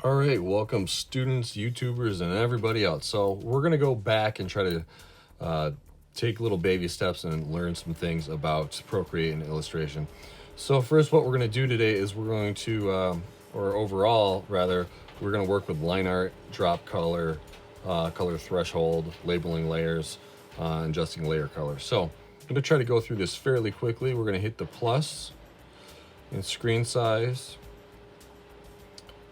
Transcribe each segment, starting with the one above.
All right, welcome students, YouTubers, and everybody else. So we're gonna go back and try to take little baby steps and learn some things about Procreate and illustration. So first, what we're gonna do today is we're going to, or overall rather, we're gonna work with line art, drop color, color threshold, labeling layers, adjusting layer color. So I'm gonna try to go through this fairly quickly. We're gonna hit the plus in screen size.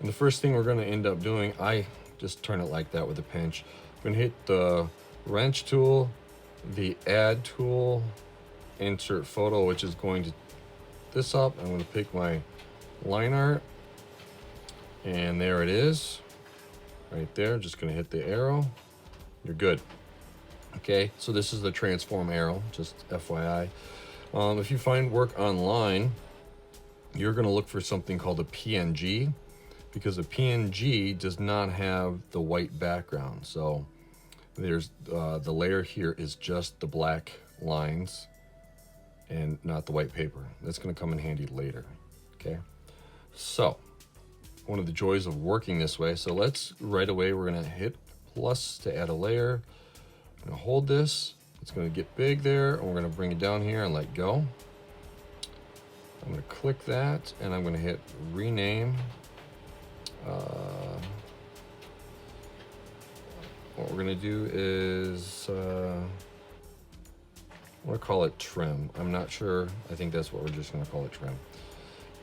And the first thing we're going to end up doing, I just turn it like that with a pinch. I'm going to hit the wrench tool, the add tool, insert photo, which is going to this up. I'm going to pick my line art, and there it is, right there. Just going to hit the arrow. You're good. Okay, so this is the transform arrow, just FYI. If you find work online, you're going to look for something called a PNG, because a PNG does not have the white background. So there's the layer here is just the black lines and not the white paper. That's going to come in handy later. Okay, so one of the joys of working this way, so let's right away we're going to hit plus to add a layer. I'm going to hold this, it's going to get big there, and we're going to bring it down here and let go. I'm going to click that and I'm going to hit rename. What we're gonna do is I want to call it trim. I'm not sure. I think that's what we're just gonna call it, trim.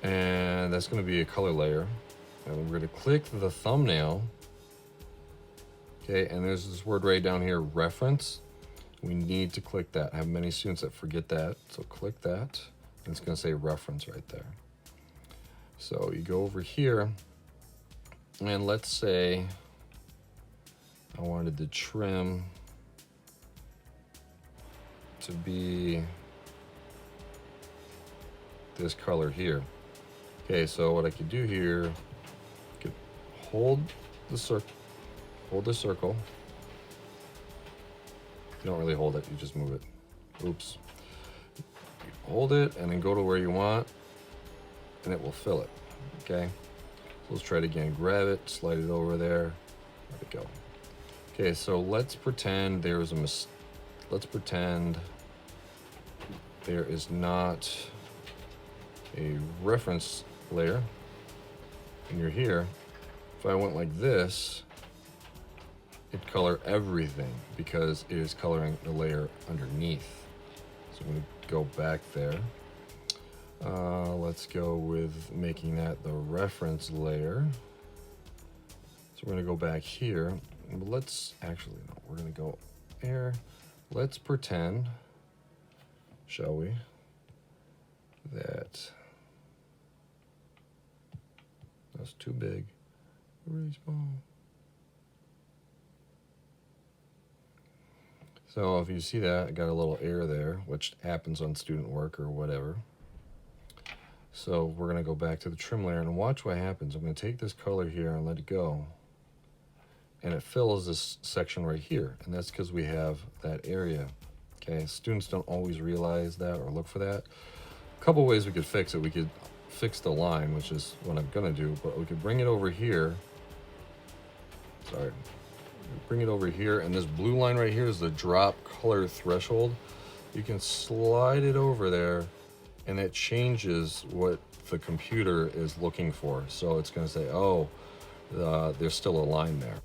And that's gonna be a color layer. And we're gonna click the thumbnail. Okay, and there's this word right down here, reference. We need to click that. I have many students that forget that, so click that. And it's gonna say reference right there. So you go over here. And let's say I wanted the trim to be this color here. Okay, so what I could do here, I could hold the circle. You don't really hold it, you just move it. Oops. Hold it and then go to where you want, and it will fill it. Okay. Let's try it again. Grab it, slide it over there. There we go. Okay, so let's pretend there's let's pretend there is not a reference layer, and you're here. If I went like this, it'd color everything because it is coloring the layer underneath. So I'm going to go back there. Let's go with making that the reference layer. So we're going to go back here. Let's actually, no, we're going to go there. Let's pretend, shall we, that that's too big, really small. So if you see that, I got a little error there, which happens on student work or whatever. So we're going to go back to the trim layer and watch what happens. I'm going to take this color here and let it go. And it fills this section right here. And that's because we have that area. Okay, students don't always realize that or look for that. A couple ways we could fix it. We could fix the line, which is what I'm going to do. But we could bring it over here. Sorry. Bring it over here. And this blue line right here is the drop color threshold. You can slide it over there, and it changes what the computer is looking for. So it's going to say, oh, there's still a line there.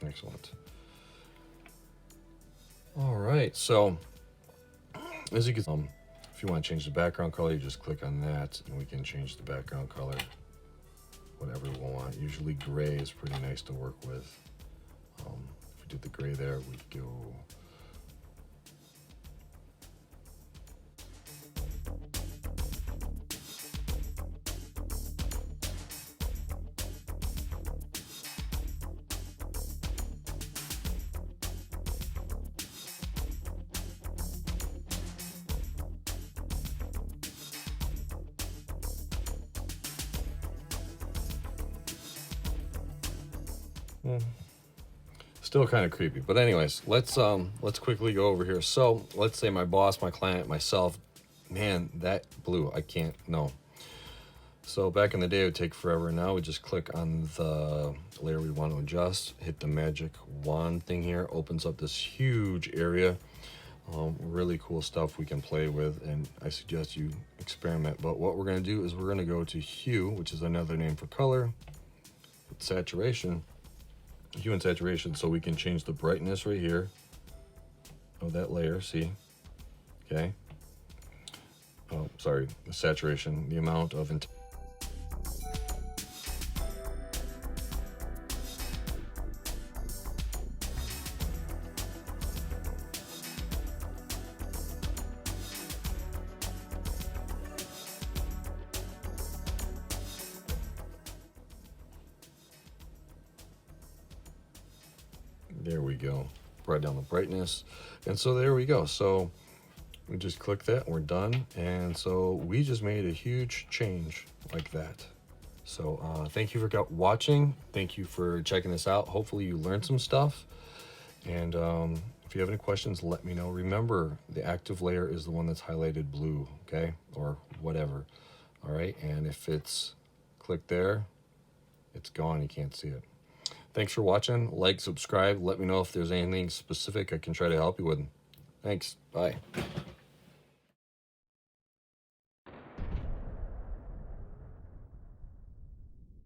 Excellent. All right, so as you can see, if you want to change the background color, you just click on that and we can change the background color whatever we want. Usually gray is pretty nice to work with. If we did the gray there, we'd go still kind of creepy, but anyways, let's quickly go over here. So let's say my boss, my client, myself, man, that blue, I can't, no. So back in the day it would take forever. Now we just click on the layer we want to adjust, hit the magic wand thing here, opens up this huge area. Really cool stuff we can play with, and I suggest you experiment. But what we're going to do is we're going to go to hue, which is another name for color, saturation, hue and saturation, so we can change the brightness right here of that layer. See, okay, oh sorry, the saturation, the amount of there we go, brought down the brightness. And so there we go. So we just click that and we're done. And so we just made a huge change like that. So thank you for watching. Thank you for checking this out. Hopefully you learned some stuff. And if you have any questions, let me know. Remember, the active layer is the one that's highlighted blue, okay? Or whatever. All right, and if it's click there, it's gone, you can't see it. Thanks for watching. Like, subscribe. Let me know if there's anything specific I can try to help you with. Thanks. Bye.